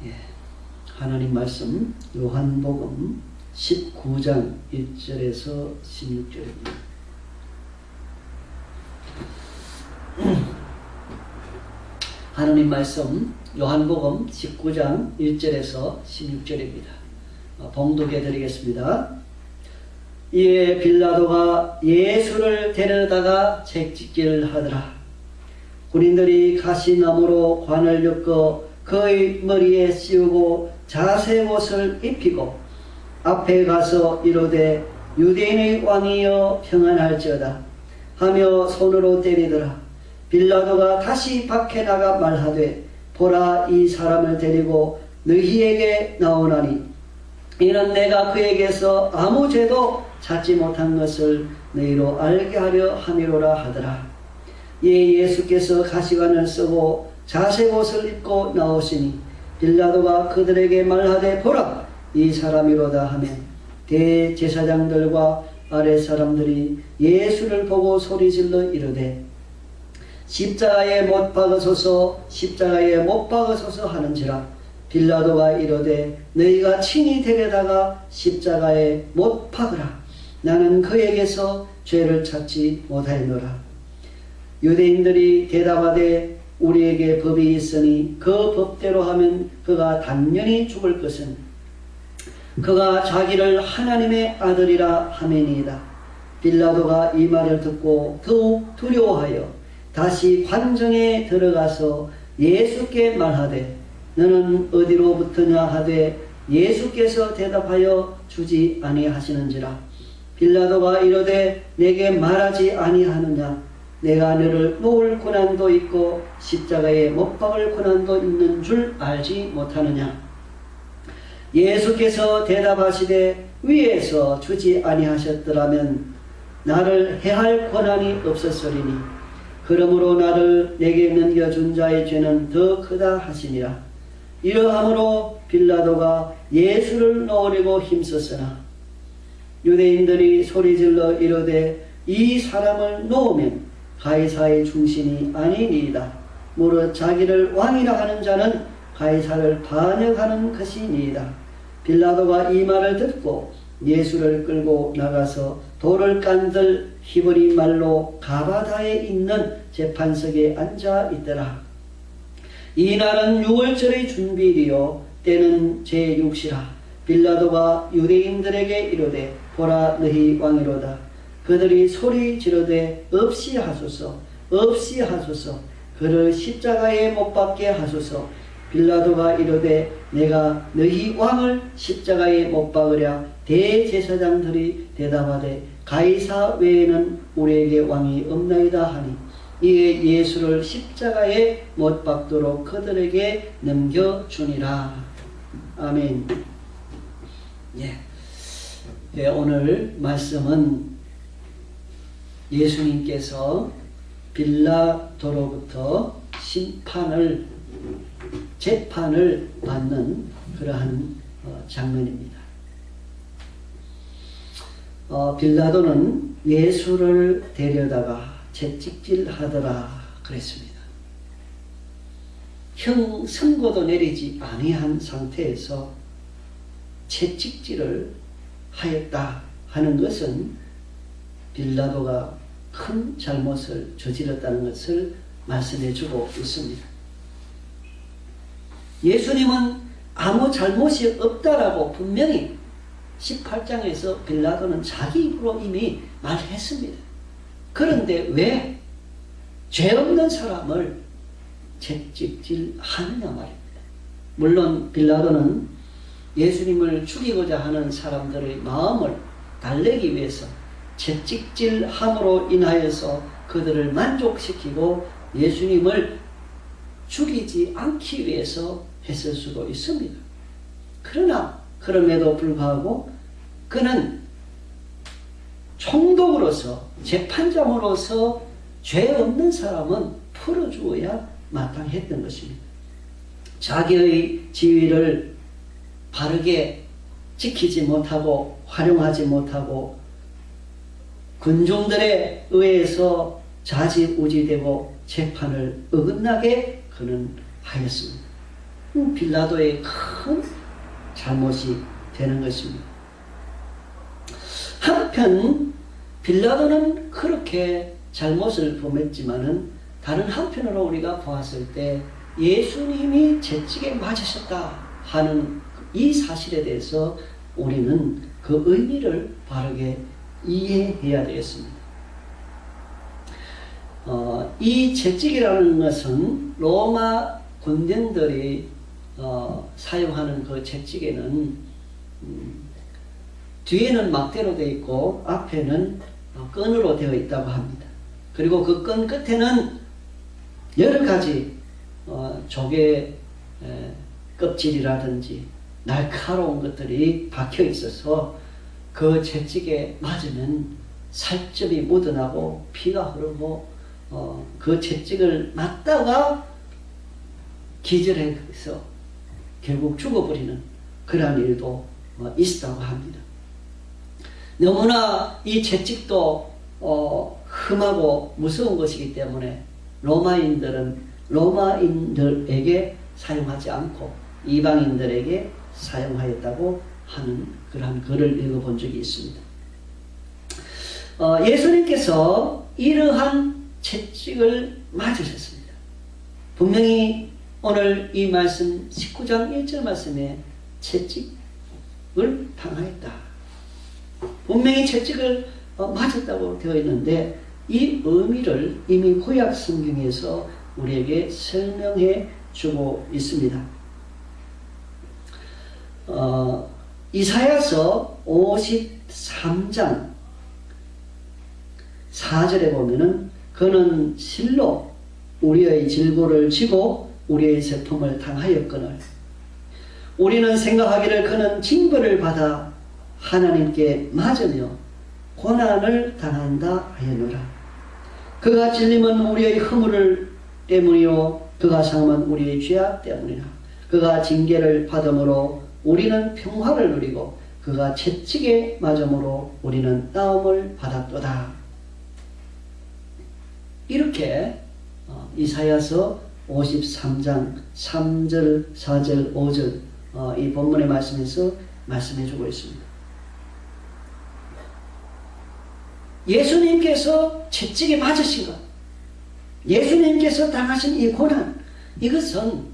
예, 하나님 말씀 요한복음 19장 1절에서 16절입니다. 하나님 말씀 요한복음 19장 1절에서 16절입니다. 봉독해 드리겠습니다. 이에 빌라도가 예수를 데려다가 채찍질을 하더라. 군인들이 가시나무로 관을 엮어 그의 머리에 씌우고 자색 옷을 입히고 앞에 가서 이르되 유대인의 왕이여 평안할지어다 하며 손으로 때리더라. 빌라도가 다시 밖에 나가 말하되 보라, 이 사람을 데리고 너희에게 나오나니 이는 내가 그에게서 아무 죄도 찾지 못한 것을 너희로 알게 하려 함이로라 하더라. 이에 예수께서 가시관을 쓰고 자색 옷을 입고 나오시니 빌라도가 그들에게 말하되 보라, 이 사람이로다 하며 대제사장들과 아랫사람들이 예수를 보고 소리질러 이르되 십자가에 못 박으소서, 십자가에 못 박으소서 하는지라. 빌라도가 이르되 너희가 친히 데려다가 십자가에 못 박으라. 나는 그에게서 죄를 찾지 못하였노라. 유대인들이 대답하되 우리에게 법이 있으니 그 법대로 하면 그가 단연히 죽을 것은 그가 자기를 하나님의 아들이라 하매니이다. 빌라도가 이 말을 듣고 더욱 두려워하여 다시 관정에 들어가서 예수께 말하되 너는 어디로부터냐 하되 예수께서 대답하여 주지 아니하시는지라. 빌라도가 이르되 내게 말하지 아니하느냐. 내가 너를 놓을 고난도 있고 십자가에 못 박을 고난도 있는 줄 알지 못하느냐. 예수께서 대답하시되 위에서 주지 아니하셨더라면 나를 해할 권한이 없었으리니 그러므로 나를 내게 넘겨준 자의 죄는 더 크다 하시니라. 이러함으로 빌라도가 예수를 놓으려고 힘썼으나 유대인들이 소리질러 이르되 이 사람을 놓으면 가이사의 중심이 아니니이다. 무릇 자기를 왕이라 하는 자는 가이사를 반역하는 것이니이다. 빌라도가 이 말을 듣고 예수를 끌고 나가서 돌을 깐들 히브리 말로 가바다에 있는 재판석에 앉아 있더라. 이날은 6월절의 준비일이요 때는 제6시라. 빌라도가 유대인들에게 이르되 보라, 너희 왕이로다. 그들이 소리 지르되 없이 하소서, 없이 하소서, 그를 십자가에 못 박게 하소서. 빌라도가 이르되 내가 너희 왕을 십자가에 못 박으랴. 대제사장들이 대답하되 가이사 외에는 우리에게 왕이 없나이다 하니 이에 예수를 십자가에 못 박도록 그들에게 넘겨주니라. 아멘. 예, 오늘 말씀은 예수님께서 빌라도로부터 재판을 받는 그러한 장면입니다. 빌라도는 예수를 데려다가 채찍질 하더라 그랬습니다. 선고도 내리지 아니한 상태에서 채찍질을 하였다 하는 것은 빌라도가 큰 잘못을 저질렀다는 것을 말씀해주고 있습니다. 예수님은 아무 잘못이 없다라고 분명히 18장에서 빌라도는 자기 입으로 이미 말했습니다. 그런데 왜 죄 없는 사람을 채찍질 하느냐 말입니다. 물론 빌라도는 예수님을 죽이고자 하는 사람들의 마음을 달래기 위해서 채찍질함으로 인하여서 그들을 만족시키고 예수님을 죽이지 않기 위해서 했을 수도 있습니다. 그러나 그럼에도 불구하고 그는 총독으로서 재판장으로서 죄 없는 사람은 풀어주어야 마땅했던 것입니다. 자기의 지위를 바르게 지키지 못하고 활용하지 못하고 군중들에 의해서 좌지우지되고 재판을 어긋나게 그는 하였습니다. 빌라도의 큰 잘못이 되는 것입니다. 한편 빌라도는 그렇게 잘못을 범했지만은 다른 한편으로 우리가 보았을 때 예수님이 채찍에 맞으셨다 하는 이 사실에 대해서 우리는 그 의미를 바르게 이해해야 되겠습니다. 이 채찍이라는 것은 로마 군병들이 사용하는 그 채찍에는 뒤에는 막대로 되어 있고 앞에는 끈으로 되어 있다고 합니다. 그리고 그 끈 끝에는 여러 가지 조개 껍질이라든지 날카로운 것들이 박혀 있어서 그 채찍에 맞으면 살점이 묻어나고 피가 흐르고 그 채찍을 맞다가 기절해서 결국 죽어버리는 그러한 일도 있었다고 합니다. 너무나 이 채찍도 흠하고 무서운 것이기 때문에 로마인들에게 사용하지 않고 이방인들에게 사용하였다고 하는 그러한 글을 읽어본 적이 있습니다. 예수님께서 이러한 채찍을 맞으셨습니다. 분명히 오늘 이 말씀 19장 1절 말씀에 채찍을 당하였다. 분명히 채찍을 맞았다고 되어 있는데 이 의미를 이미 구약 성경에서 우리에게 설명해 주고 있습니다. 이사야서 53장 4절에 보면은 그는 실로 우리의 질고를 지고 우리의 슬픔을 당하였거늘 우리는 생각하기를 그는 징벌을 받아 하나님께 맞으며 고난을 당한다 하였노라. 그가 찔림은 우리의 허물 때문이요 그가 상함은 우리의 죄악 때문이라. 그가 징계를 받음으로 우리는 평화를 누리고 그가 채찍에 맞음으로 우리는 나음을 받았도다. 이렇게 이사야서 53장 3절, 4절, 5절 이 본문의 말씀에서 말씀해 주고 있습니다. 예수님께서 채찍에 맞으신 것, 예수님께서 당하신 이 고난, 이것은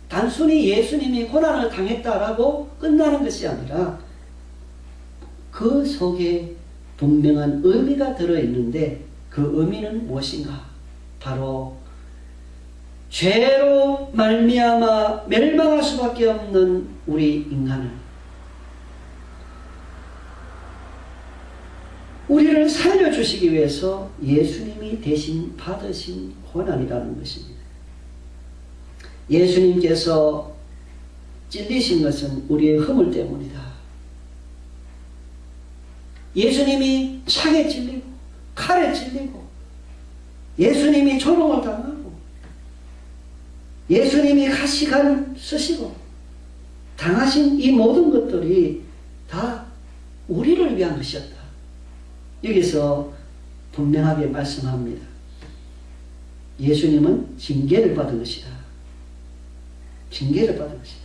단순히 예수님이 고난을 당했다라고 끝나는 것이 아니라 그 속에 분명한 의미가 들어있는데 그 의미는 무엇인가? 바로 죄로 말미암아 멸망할 수밖에 없는 우리 인간을 우리를 살려주시기 위해서 예수님이 대신 받으신 고난이라는 것입니다. 예수님께서 찔리신 것은 우리의 허물 때문이다. 예수님이 창에 찔리고 칼에 찔리고 예수님이 조롱을 당하고 예수님이 가시관 쓰시고 당하신 이 모든 것들이 다 우리를 위한 것이었다. 여기서 분명하게 말씀합니다. 예수님은 징계를 받은 것이다. 징계를 받은 것이다.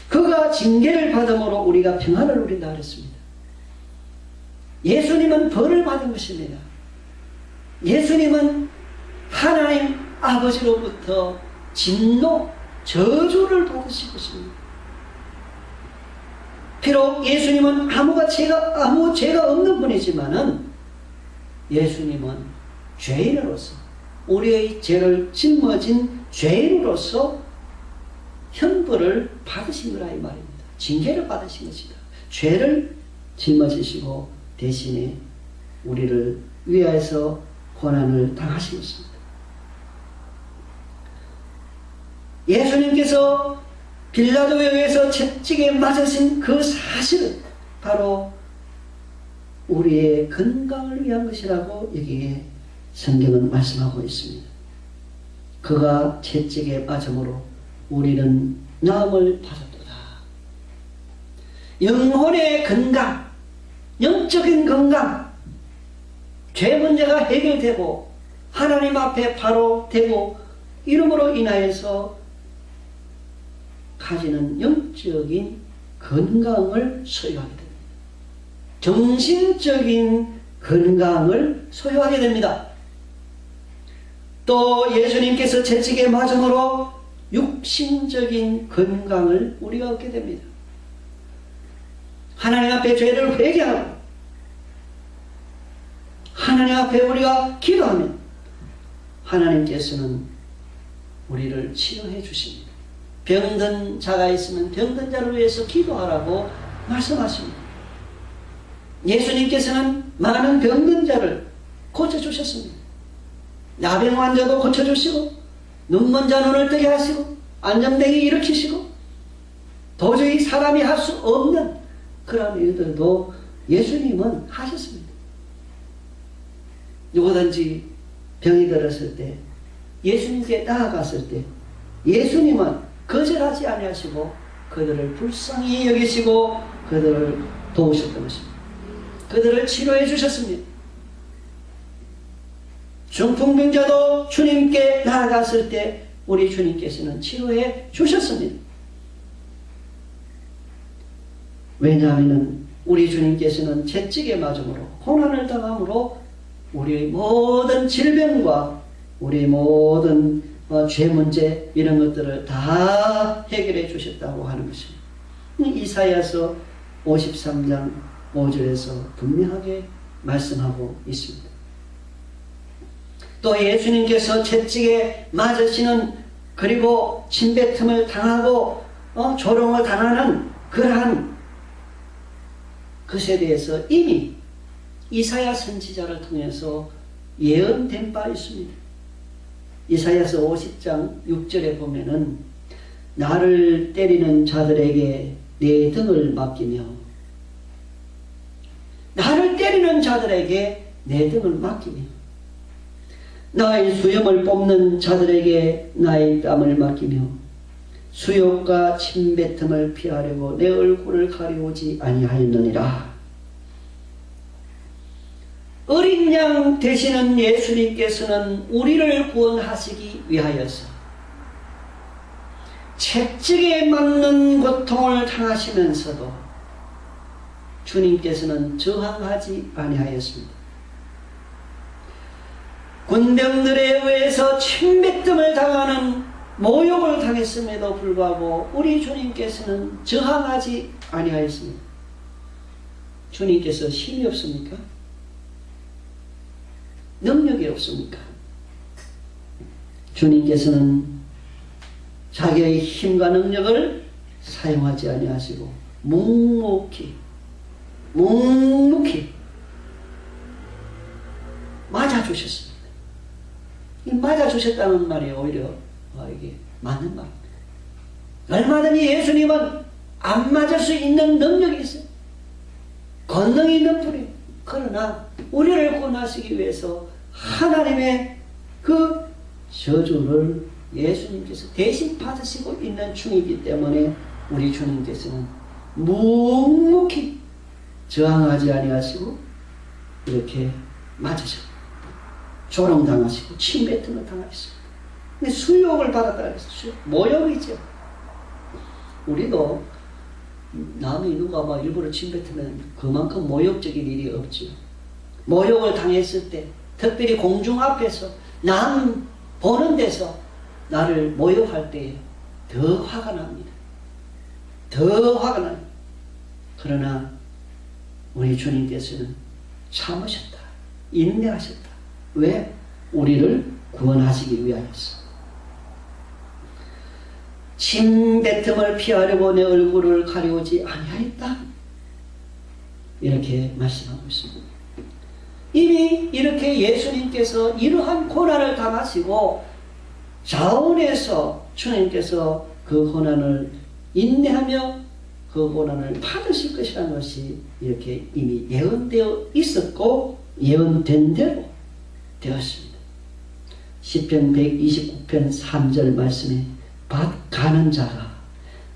그가 징계를 받음으로 우리가 평안을 누린다 그랬습니다. 예수님은 벌을 받은 것입니다. 예수님은 하나님 아버지로부터 진노, 저주를 받으신 것입니다. 비록 예수님은 아무 죄가 없는 분이지만은 예수님은 죄인으로서 우리의 죄를 짊어진 죄인으로서 형벌을 받으신 거라 이 말입니다. 징계를 받으신 것이다. 죄를 짊어지시고 대신에 우리를 위하여서 고난을 당하신 것입니다. 예수님께서 빌라도에 의해서 채찍에 맞으신 그 사실은 바로 우리의 건강을 위한 것이라고 여기에 성경은 말씀하고 있습니다. 그가 채찍에 맞음으로 우리는 나음을 받았도다. 영혼의 건강, 영적인 건강, 죄 문제가 해결되고 하나님 앞에 바로 되고 이름으로 인하여서 가지는 영적인 건강을 소유하게 됩니다. 정신적인 건강을 소유하게 됩니다. 또 예수님께서 채찍에 맞음으로 육신적인 건강을 우리가 얻게 됩니다. 하나님 앞에 죄를 회개하고 하나님 앞에 우리가 기도하면 하나님께서는 우리를 치료해 주십니다. 병든 자가 있으면 병든 자를 위해서 기도하라고 말씀하십니다. 예수님께서는 많은 병든 자를 고쳐주셨습니다. 나병 환자도 고쳐주시고 눈먼 자 눈을 뜨게 하시고 안정되게 일으키시고 도저히 사람이 할 수 없는 그런 일들도 예수님은 하셨습니다. 누구든지 병이 들었을 때 예수님께 나아갔을 때 예수님은 거절하지 아니하시고 그들을 불쌍히 여기시고 그들을 도우셨던 것입니다. 그들을 치료해 주셨습니다. 중풍병자도 주님께 나아갔을 때 우리 주님께서는 치료해 주셨습니다. 왜냐하면 우리 주님께서는 채찍에 맞음으로 고난을 당함으로 우리의 모든 질병과 우리의 모든 죄 문제 이런 것들을 다 해결해 주셨다고 하는 것입니다. 이사야서 53장 5절에서 분명하게 말씀하고 있습니다. 또 예수님께서 채찍에 맞으시는 그리고 침뱉음을 당하고 조롱을 당하는 그러한 것에 대해서 이미 이사야 선지자를 통해서 예언된 바 있습니다. 이사야서 50장 6절에 보면은 나를 때리는 자들에게 내 등을 맡기며 나를 때리는 자들에게 내 등을 맡기며 나의 수염을 뽑는 자들에게 나의 땀을 맡기며 수욕과 침뱉음을 피하려고 내 얼굴을 가리우지 아니하였느니라. 어린 양 되시는 예수님께서는 우리를 구원하시기 위하여서 채찍에 맞는 고통을 당하시면서도 주님께서는 저항하지 아니하였습니다. 군병들에 의해서 침뱉음을 당하는 모욕을 당했음에도 불구하고 우리 주님께서는 저항하지 아니하였습니다. 주님께서 힘이 없습니까? 능력이 없습니까? 주님께서는 자기의 힘과 능력을 사용하지 아니하시고 묵묵히 맞아주셨습니다. 이 맞아주셨다는 말이 오히려 이게 맞는 말입니다. 얼마든지 예수님은 안 맞을 수 있는 능력이 있어요. 권능이 있는 분이에요. 그러나 우리를 구원하시기 위해서 하나님의 그 저주를 예수님께서 대신 받으시고 있는 중이기 때문에 우리 주님께서는 묵묵히 저항하지 아니하시고 이렇게 맞으셨고 조롱당하시고 침뱉음을 당하셨습니다. 근데 수욕을 받았다 그랬어요. 모욕이죠. 우리도 남이 누가 막 일부러 침뱉으면 그만큼 모욕적인 일이 없죠. 모욕을 당했을 때 특별히 공중 앞에서 남 보는 데서 나를 모욕할 때에 더 화가 납니다. 더 화가 나요. 그러나 우리 주님께서는 참으셨다. 인내하셨다. 왜? 우리를 구원하시기 위하여서. 침뱉음을 피하려고 내 얼굴을 가려우지 아니하였다. 이렇게 말씀하고 있습니다. 이미 이렇게 예수님께서 이러한 고난을 당하시고 자원에서 주님께서 그 고난을 인내하며 그 고난을 받으실 것이라는 것이 이렇게 이미 예언되어 있었고 예언된 대로 되었습니다. 시편 129편 3절 말씀에 밭 가는 자가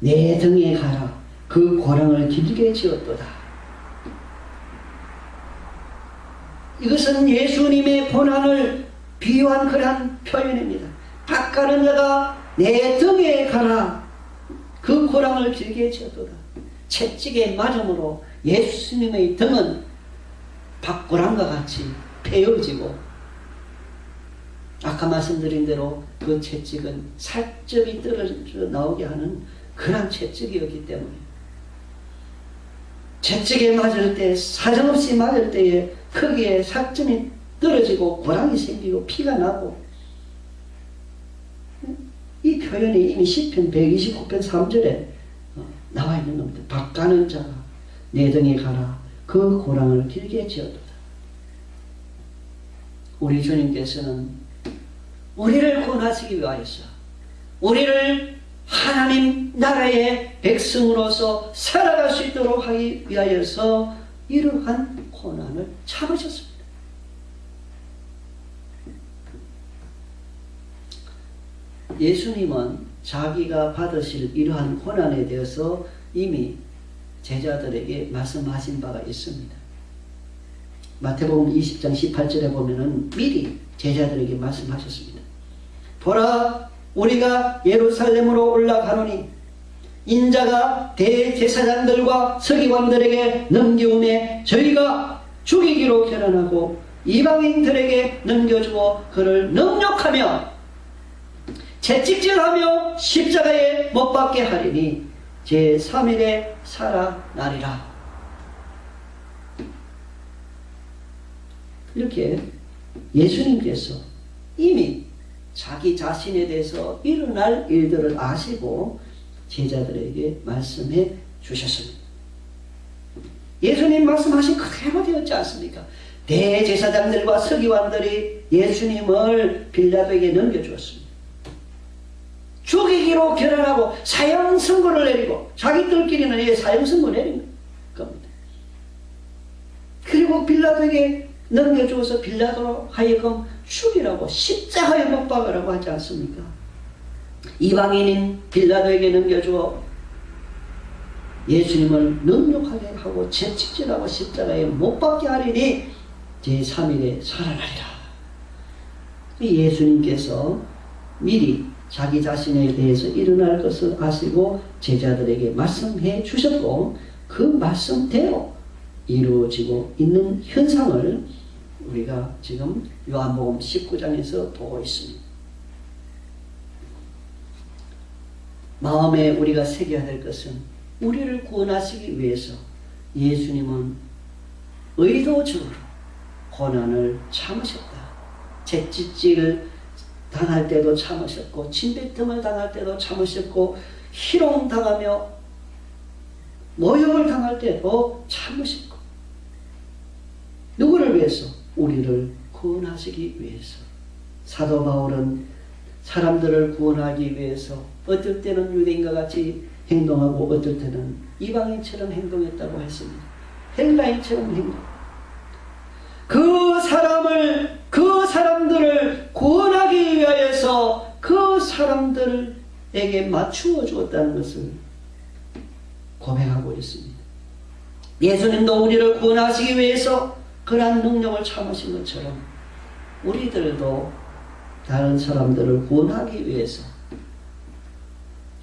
내 등에 가라 그 고랑을 길게 지었도다. 이것은 예수님의 고난을 비유한 그러한 표현입니다. 밭 가는 자가 내 등에 가라 그 고랑을 길게 지었도다. 채찍에 맞음으로 예수님의 등은 박고랑과 같이 베어지고, 아까 말씀드린 대로 그 채찍은 살점이 떨어져 나오게 하는 그런 채찍이었기 때문에, 채찍에 맞을 때, 사정없이 맞을 때에 크기에 살점이 떨어지고 고랑이 생기고 피가 나고, 이 표현이 이미 시편 129편 3절에 나와 있는 겁니다. 박가는 자가 내 등에 가라. 그 고랑을 길게 지었도다. 우리 주님께서는 우리를 구원하시기 위하여서, 우리를 하나님 나라의 백성으로서 살아갈 수 있도록 하기 위하여서 이러한 고난을 참으셨습니다. 예수님은 자기가 받으실 이러한 고난에 대해서 이미 제자들에게 말씀하신 바가 있습니다. 마태복음 20장 18절에 보면은 미리 제자들에게 말씀하셨습니다. 보라, 우리가 예루살렘으로 올라가노니 인자가 대제사장들과 서기관들에게 넘기움에 저희가 죽이기로 결단하고 이방인들에게 넘겨주고 그를 능욕하며 채찍질하며 십자가에 못 박게 하리니 제3일에 살아나리라. 이렇게 예수님께서 이미 자기 자신에 대해서 일어날 일들을 아시고 제자들에게 말씀해 주셨습니다. 예수님 말씀하신 그대로 되었지 않습니까? 대제사장들과 서기관들이 예수님을 빌라도에게 넘겨주었습니다. 죽이기로 결단하고 사형 선고를 내리고, 자기들끼리는 사형 선고 내린 겁니다. 그리고 빌라도에게 넘겨주어서 빌라도로 하여금 죽이라고, 십자가에 못 박으라고 하지 않습니까? 이방인인 빌라도에게 넘겨주어 예수님을 능욕하게 하고 채찍질하고 십자가에 못 박게 하리니 제3일에 살아나리라. 예수님께서 미리 자기 자신에 대해서 일어날 것을 아시고 제자들에게 말씀해 주셨고, 그 말씀대로 이루어지고 있는 현상을 우리가 지금 요한복음 19장에서 보고 있습니다. 마음에 우리가 새겨야 될 것은, 우리를 구원하시기 위해서 예수님은 의도적으로 고난을 참으셨다. 채찍질을 당할 때도 참으셨고, 침뱉음을 당할 때도 참으셨고, 희롱당하며 모욕을 당할 때도 참으셨고, 누구를 위해서? 우리를 구원하시기 위해서. 사도 바울은 사람들을 구원하기 위해서 어떨 때는 유대인과 같이 행동하고 어떨 때는 이방인처럼 행동했다고 했습니다. 헬라인처럼 행동. 그 사람들을 구원하기 위하여서 그 사람들에게 맞추어 주었다는 것을 고백하고 있습니다. 예수님도 우리를 구원하시기 위해서 그러한 능력을 참으신 것처럼 우리들도 다른 사람들을 구원하기 위해서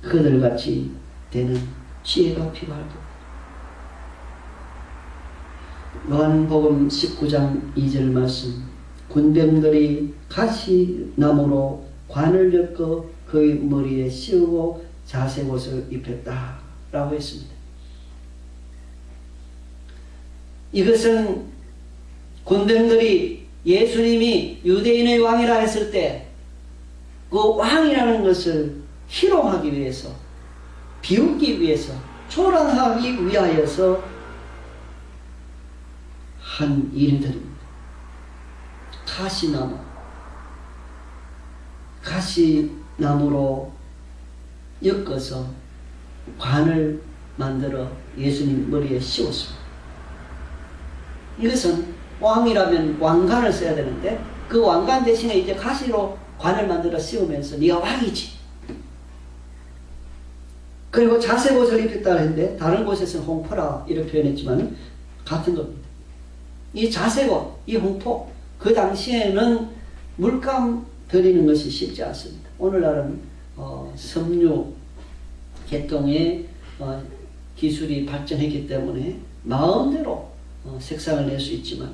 그들같이 되는 지혜가 필요할 겁니다. 요한복음 19장 2절 말씀, 군병들이 가시나무로 관을 엮어 그의 머리에 씌우고 자색옷을 입혔다 라고 했습니다. 이것은 군병들이 예수님이 유대인의 왕이라 했을 때 그 왕이라는 것을 희롱하기 위해서, 비웃기 위해서, 조롱하기 위하여서 한 일들입니다. 가시나무로 엮어서 관을 만들어 예수님 머리에 씌웠습니다. 이것은 왕이라면 왕관을 써야 되는데 그 왕관 대신에 이제 가시로 관을 만들어 씌우면서 네가 왕이지. 그리고 자색옷을 입혔다 했는데 다른 곳에서는 홍포라 이렇게 표현했지만 같은 겁니다. 이 자색옷, 이 홍포, 그 당시에는 물감 드리는 것이 쉽지 않습니다. 오늘날은 섬유 개똥의 기술이 발전했기 때문에 마음대로 색상을 낼 수 있지만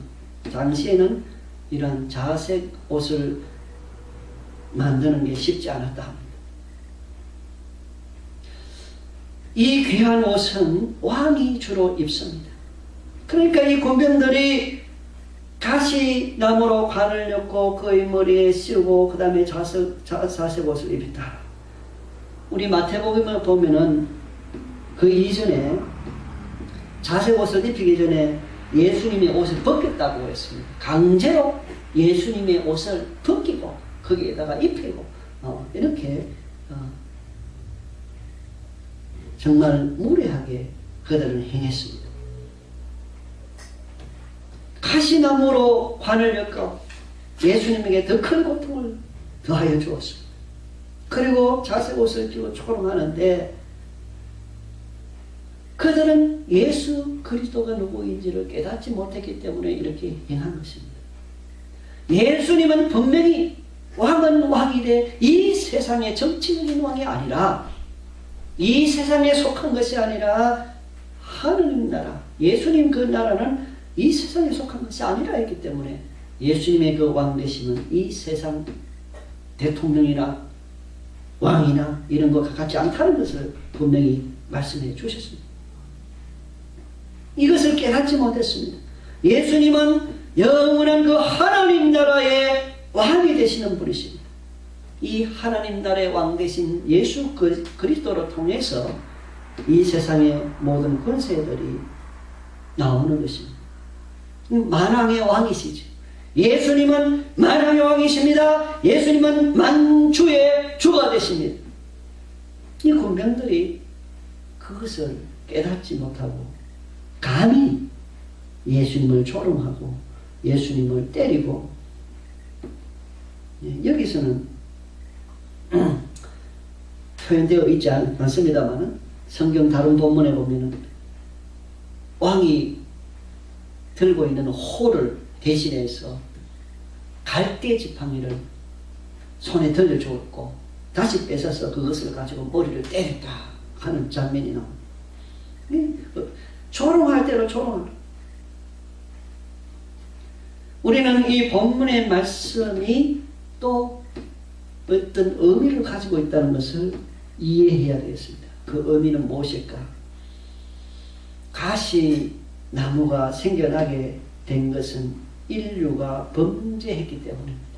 당시에는 이러한 자색 옷을 만드는 게 쉽지 않았다 합니다. 이 귀한 옷은 왕이 주로 입습니다. 그러니까 이 군병들이 가시나무로 관을 엮고 그의 머리에 씌우고 그 다음에 자색 옷을 입었다. 우리 마태복음을 보면은 그 이전에 자색 옷을 입히기 전에 예수님의 옷을 벗겼다고 했습니다. 강제로 예수님의 옷을 벗기고 거기에다가 입히고 이렇게 정말 무례하게 그들은 행했습니다. 가시나무로 관을 엮어 예수님에게 더 큰 고통을 더하여 주었습니다. 그리고 자색 옷을 입고 초롱하는데 그들은 예수 그리스도가 누구인지를 깨닫지 못했기 때문에 이렇게 행한 것입니다. 예수님은 분명히 왕은 왕이되 이 세상의 정치적인 왕이 아니라 이 세상에 속한 것이 아니라 하느님 나라, 예수님 그 나라는 이 세상에 속한 것이 아니라 했기 때문에 예수님의 그 왕되심은 이 세상 대통령이나 왕이나 이런 것과 같지 않다는 것을 분명히 말씀해 주셨습니다. 이것을 깨닫지 못했습니다. 예수님은 영원한 그 하나님 나라의 왕이 되시는 분이십니다. 이 하나님 나라의 왕 되신 예수 그리스도를 통해서 이 세상의 모든 권세들이 나오는 것입니다. 만왕의 왕이시죠. 예수님은 만왕의 왕이십니다. 예수님은 만주의 주가 되십니다. 이 군병들이 그것을 깨닫지 못하고 감히 예수님을 조롱하고 예수님을 때리고, 여기서는 표현되어 있지 않습니다만 성경 다른 본문에 보면은 왕이 들고 있는 호를 대신해서 갈대 지팡이를 손에 들려주었고 다시 뺏어서 그것을 가지고 머리를 때렸다 하는 장면이 나옵니다. 조롱할 대로 조롱을. 우리는 이 본문의 말씀이 또 어떤 의미를 가지고 있다는 것을 이해해야 되겠습니다. 그 의미는 무엇일까? 가시나무가 생겨나게 된 것은 인류가 범죄했기 때문입니다.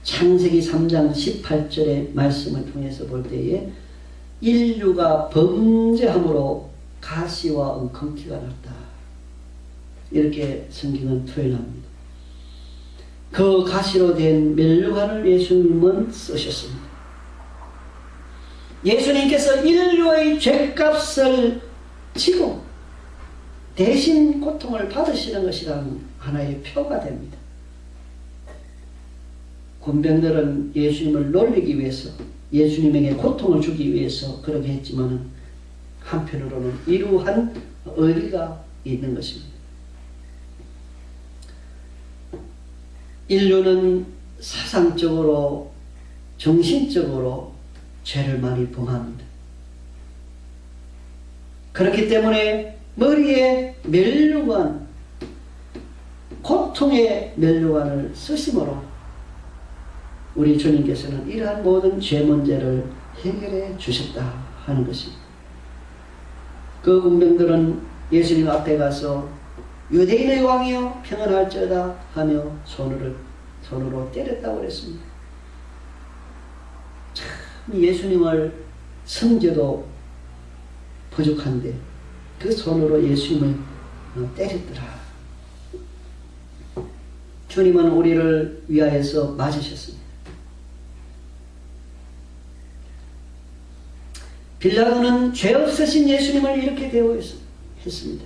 창세기 3장 18절의 말씀을 통해서 볼 때에 인류가 범죄함으로 가시와 엉겅퀴가 났다. 이렇게 성경은 표현합니다. 그 가시로 된 멸류관을 예수님은 쓰셨습니다. 예수님께서 인류의 죄값을 지고 대신 고통을 받으시는 것이라는 하나의 표가 됩니다. 군병들은 예수님을 놀리기 위해서, 예수님에게 고통을 주기 위해서 그렇게 했지만 한편으로는 이러한 의리가 있는 것입니다. 인류는 사상적으로, 정신적으로 죄를 많이 범합니다. 그렇기 때문에 머리에 멸류관, 고통의 멸류관을 쓰심으로 우리 주님께서는 이러한 모든 죄 문제를 해결해 주셨다 하는 것입니다. 그 군병들은 예수님 앞에 가서 유대인의 왕이여 평안할지어다 하며 손으로 때렸다고 그랬습니다. 참 예수님을 성제도 부족한데 그 손으로 예수님을 때렸더라. 주님은 우리를 위하여서 맞으셨습니다. 빌라도는 죄 없으신 예수님을 이렇게 대우했습니다.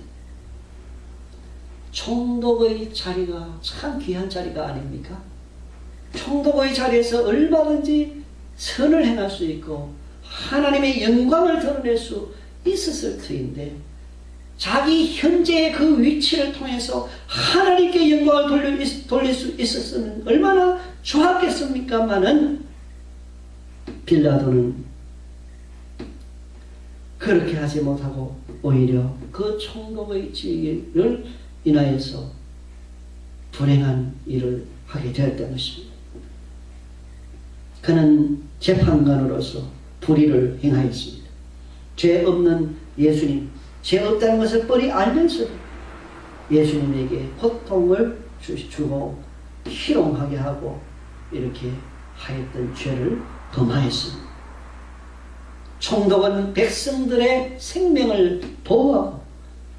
총독의 자리가 참 귀한 자리가 아닙니까? 총독의 자리에서 얼마든지 선을 행할 수 있고 하나님의 영광을 드러낼 수 있었을 터인데 자기 현재의 그 위치를 통해서 하나님께 영광을 돌릴 수 있었으면 얼마나 좋았겠습니까마는 빌라도는 그렇게 하지 못하고 오히려 그 총독의 지위를 인하여서 불행한 일을 하게 되었던 것입니다. 그는 재판관으로서 불의를 행하였습니다. 죄 없는 예수님, 죄 없다는 것을 뻔히 알면서도 예수님에게 고통을 주고 희롱하게 하고 이렇게 하였던 죄를 범하였습니다. 총독은 백성들의 생명을 보호하고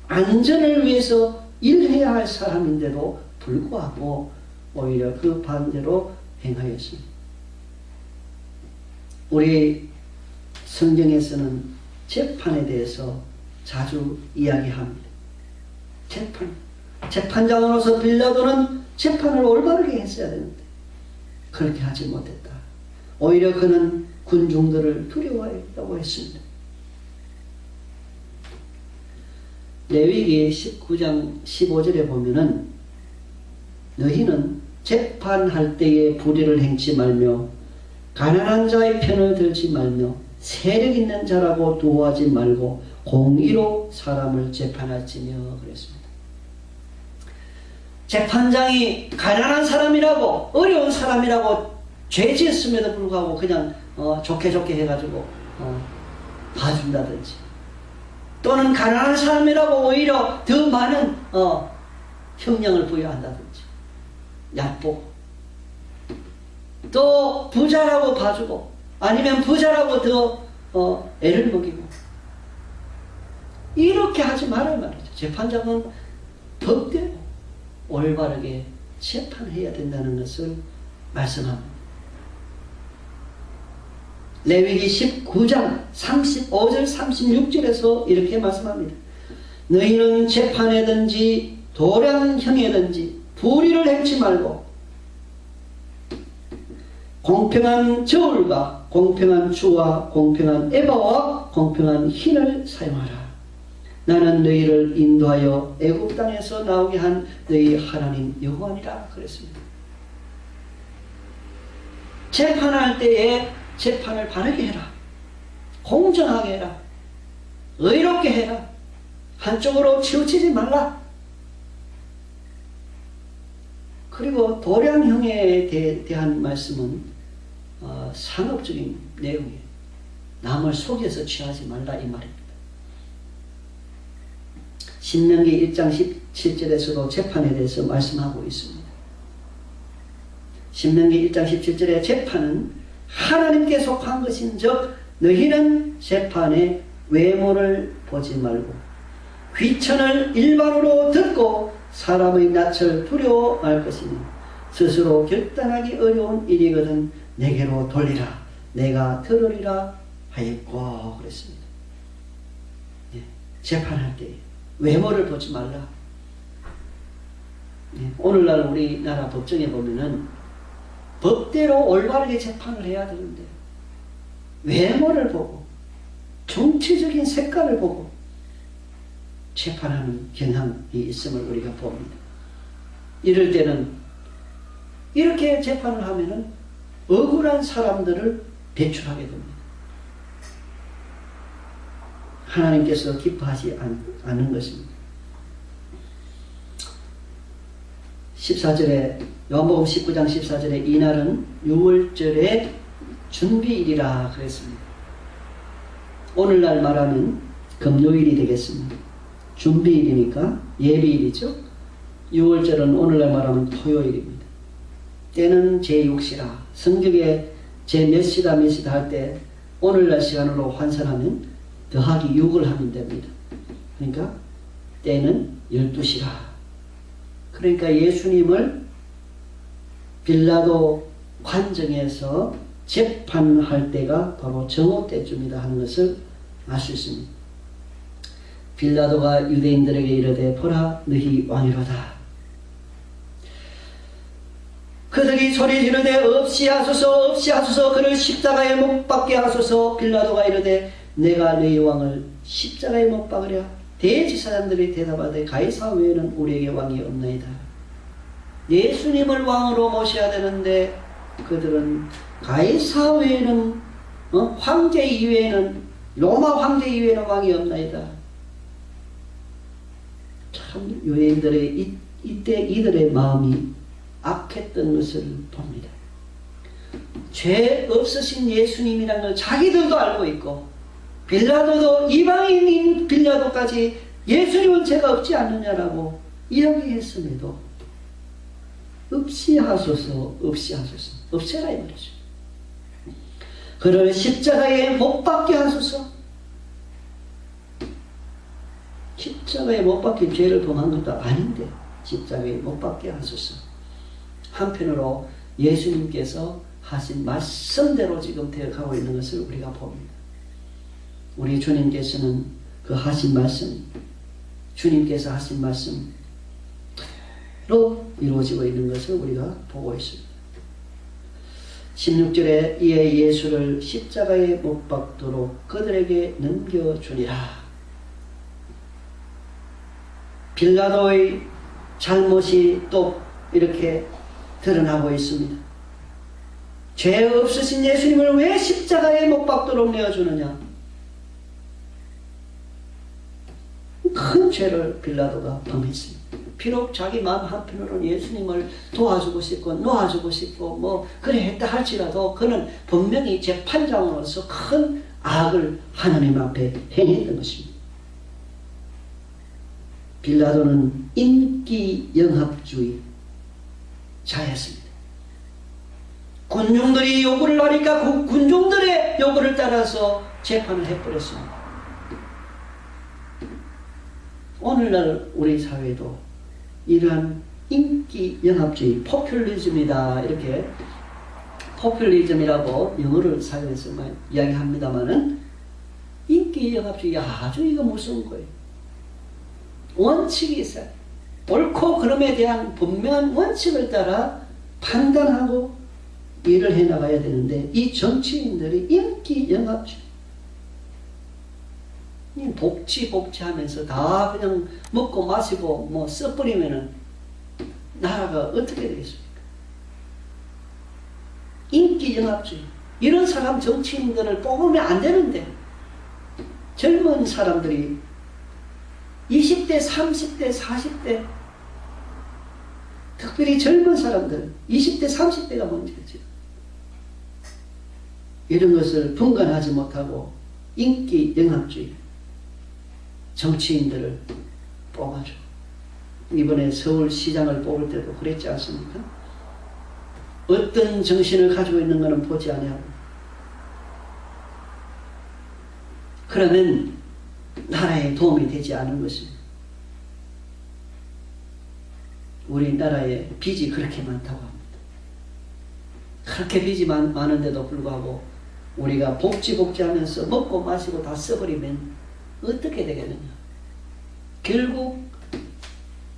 안전을 위해서 일해야 할 사람인데도 불구하고 오히려 그 반대로 행하였습니다. 우리 성경에서는 재판에 대해서 자주 이야기합니다. 재판장으로서 빌라도는 재판을 올바르게 했어야 되는데 그렇게 하지 못했다. 오히려 그는 군중들을 두려워했다고 했습니다. 레위기 19장 15절에 보면은 너희는 재판할 때에 불의를 행치 말며 가난한 자의 편을 들지 말며 세력 있는 자라고 두어하지 말고 공의로 사람을 재판할지며 그랬습니다. 재판장이 가난한 사람이라고 어려운 사람이라고 죄 지었음에도 불구하고 그냥 좋게 해가지고 봐준다든지 또는 가난한 사람이라고 오히려 더 많은 형량을 부여한다든지 얕보고 또 부자라고 봐주고 아니면 부자라고 더 애를 먹이고 이렇게 하지 말아야 말이죠. 재판장은 법대로 올바르게 재판해야 된다는 것을 말씀합니다. 레위기 19장 35절 36절에서 이렇게 말씀합니다. 너희는 재판에든지 도량형에든지 불의를 행치 말고 공평한 저울과 공평한 주와 공평한 에바와 공평한 흰을 사용하라. 나는 너희를 인도하여 애굽 땅에서 나오게 한 너희 하나님 여호와니라 그랬습니다. 재판할 때에 재판을 바르게 해라. 공정하게 해라. 의롭게 해라. 한쪽으로 치우치지 말라. 그리고 도량형에 대한 말씀은 상업적인 내용이에요. 남을 속여서 취하지 말라 이 말입니다. 신명기 1장 17절에서도 재판에 대해서 말씀하고 있습니다. 신명기 1장 17절에 재판은 하나님께 속한 것인즉 너희는 재판의 외모를 보지 말고 귀천을 일반으로 듣고 사람의 낯을 두려워 말 것이니 스스로 결단하기 어려운 일이거든 내게로 돌리라 내가 들으리라 하였고 그랬습니다. 재판할 때 외모를 보지 말라. 오늘날 우리나라 법정에 보면은 법대로 올바르게 재판을 해야 되는데 외모를 보고 정치적인 색깔을 보고 재판하는 경향이 있음을 우리가 봅니다. 이럴 때는 이렇게 재판을 하면은 억울한 사람들을 배출하게 됩니다. 하나님께서 기뻐하지 않는 것입니다. 14절에 요한복음 19장 14절에 이날은 6월절의 준비일이라 그랬습니다. 오늘날 말하면 금요일이 되겠습니다. 준비일이니까 예비일이죠. 6월절은 오늘날 말하면 토요일입니다. 때는 제6시라 성경에 제 몇 시다 할 때 오늘날 시간으로 환산하면 더하기 6을 하면 됩니다. 그러니까 때는 12시라. 그러니까 예수님을 빌라도 관정에서 재판할 때가 바로 정오 때쯤이다 하는 것을 알 수 있습니다. 빌라도가 유대인들에게 이르되 보라 너희 왕이로다. 그들이 소리 지르되 없이 하소서 없이 하소서 그를 십자가에 못 박게 하소서. 빌라도가 이르되 내가 너희 왕을 십자가에 못 박으랴. 대제사장들이 대답하되 가이사 외에는 우리에게 왕이 없나이다. 예수님을 왕으로 모셔야 되는데 그들은 가이사 외에는 황제 이외에는 로마 황제 이외에는 왕이 없나이다. 참 유대인들의 이때 이들의 마음이 악했던 것을 봅니다. 죄 없으신 예수님이라는 걸 자기들도 알고 있고, 빌라도도 이방인인 빌라도까지 예수님은 죄가 없지 않느냐라고 이야기했음에도 없이 하소서, 없이 하소서, 없애라 이 말이죠. 그를 십자가에 못 박게 하소서. 십자가에 못 박힌 죄를 범한 것도 아닌데 십자가에 못 박게 하소서. 한편으로 예수님께서 하신 말씀대로 지금 되어가고 있는 것을 우리가 봅니다. 우리 주님께서는 그 하신 말씀, 주님께서 하신 말씀로 이루어지고 있는 것을 우리가 보고 있습니다. 16절에 이에 예수를 십자가에 못 박도록 그들에게 넘겨주니라. 빌라도의 잘못이 또 이렇게 드러나고 있습니다. 죄 없으신 예수님을 왜 십자가에 못 박도록 내어주느냐? 큰 죄를 빌라도가 범했습니다. 비록 자기 마음 한편으로는 예수님을 도와주고 싶고 놓아주고 싶고 뭐 그래 했다 할지라도 그는 분명히 재판장으로서 큰 악을 하나님 앞에 행했던 것입니다. 빌라도는 인기 영합주의 자였습니다. 군중들이 요구를 하니까 그 군중들의 요구를 따라서 재판을 해버렸습니다. 오늘날 우리 사회도 이러한 인기 영합주의, 포퓰리즘이다 이렇게 포퓰리즘이라고 영어를 사용해서 이야기합니다마는 인기 영합주의 아주 이거 무서운 거예요. 원칙이 있어요. 옳고 그름에 대한 분명한 원칙을 따라 판단하고 일을 해나가야 되는데 이 정치인들이 인기 영합주의, 복지하면서 다 그냥 먹고 마시고 뭐 써버리면은 나라가 어떻게 되겠습니까? 인기 영합주의, 이런 사람 정치인들을 뽑으면 안 되는데 젊은 사람들이 20대, 30대, 40대, 특별히 젊은 사람들 20대, 30대가 문제죠. 이런 것을 분간하지 못하고 인기 영합주의 정치인들을 뽑아줘. 이번에 서울시장을 뽑을 때도 그랬지 않습니까? 어떤 정신을 가지고 있는 것은 보지 아니하고, 그러면 나라에 도움이 되지 않은 것입니다. 우리나라에 빚이 그렇게 많다고 합니다. 그렇게 빚이 많은데도 불구하고 우리가 복지하면서 먹고 마시고 다 써버리면 어떻게 되겠느냐. 결국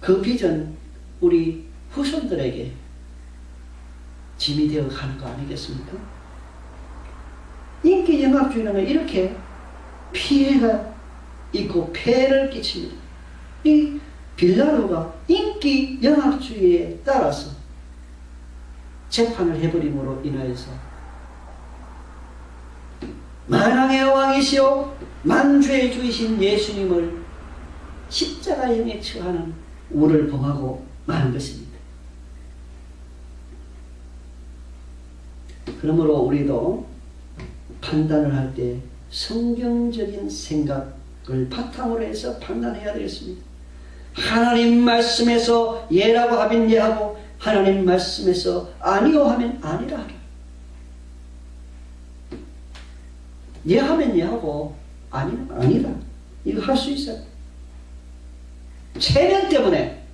그 빚은 우리 후손들에게 짐이 되어 가는 거 아니겠습니까? 인기 영합주의는 이렇게 피해가 있고 폐를 끼칩니다. 이 빌라도가 인기 영합주의에 따라서 재판을 해버림으로 인하여서 만왕의 왕이시오 만주의 주이신 예수님을 십자가형에 처하는 우를 범하고 마는 것입니다. 그러므로 우리도 판단을 할 때 성경적인 생각을 바탕으로 해서 판단해야 되겠습니다. 하나님 말씀에서 예라고 하면 예하고 하나님 말씀에서 아니요 하면 아니라 하라. 예하면 예하고 아니면 아니라. 이거 할 수 있어요. 체면 때문에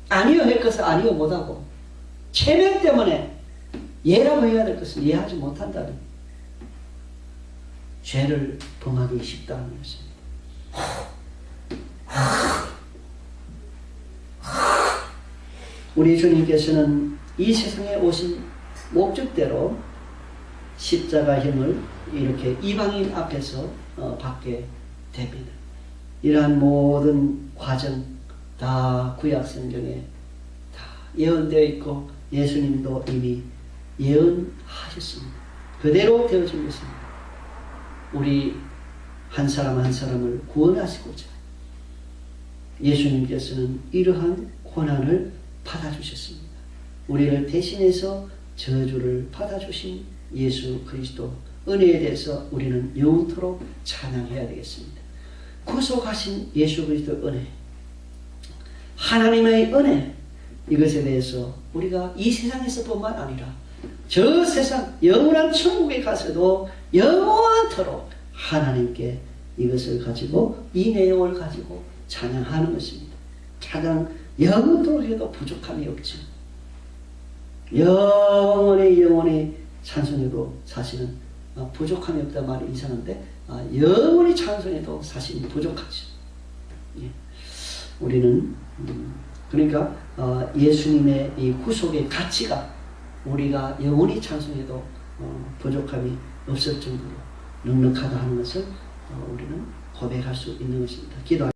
아니요 할 것을 아니요 못하고, 체면 때문에 예라고 해야 될 것을 예하지 못한다면 죄를 범하기 쉽다는 것입니다. 우리 주님께서는 이 세상에 오신 목적대로 십자가형을 이렇게 이방인 앞에서 받게 됩니다. 이러한 모든 과정 다 구약성경에 다 예언되어 있고 예수님도 이미 예언하셨습니다. 그대로 되어진 것입니다. 우리 한 사람 한 사람을 구원하시고자 예수님께서는 이러한 고난을 받아주셨습니다. 우리를 대신해서 저주를 받아주신 예수 그리스도 은혜에 대해서 우리는 영원토록 찬양해야 되겠습니다. 구속하신 예수 그리스도 은혜, 하나님의 은혜, 이것에 대해서 우리가 이 세상에서뿐만 아니라 저 세상 영원한 천국에 가서도 영원토록 하나님께 이것을 가지고 이 내용을 가지고 찬양하는 것입니다. 찬양 영원토록 해도 부족함이 없죠. 영원히 찬송해도 사실은 부족함이 없다 말이 이상한데 영원히 찬송해도 사실은 부족하죠. 예. 우리는 그러니까 예수님의 이 구속의 가치가 우리가 영원히 찬송해도 부족함이 없을 정도로 넉넉하다 하는 것을 우리는 고백할 수 있는 것입니다. 기도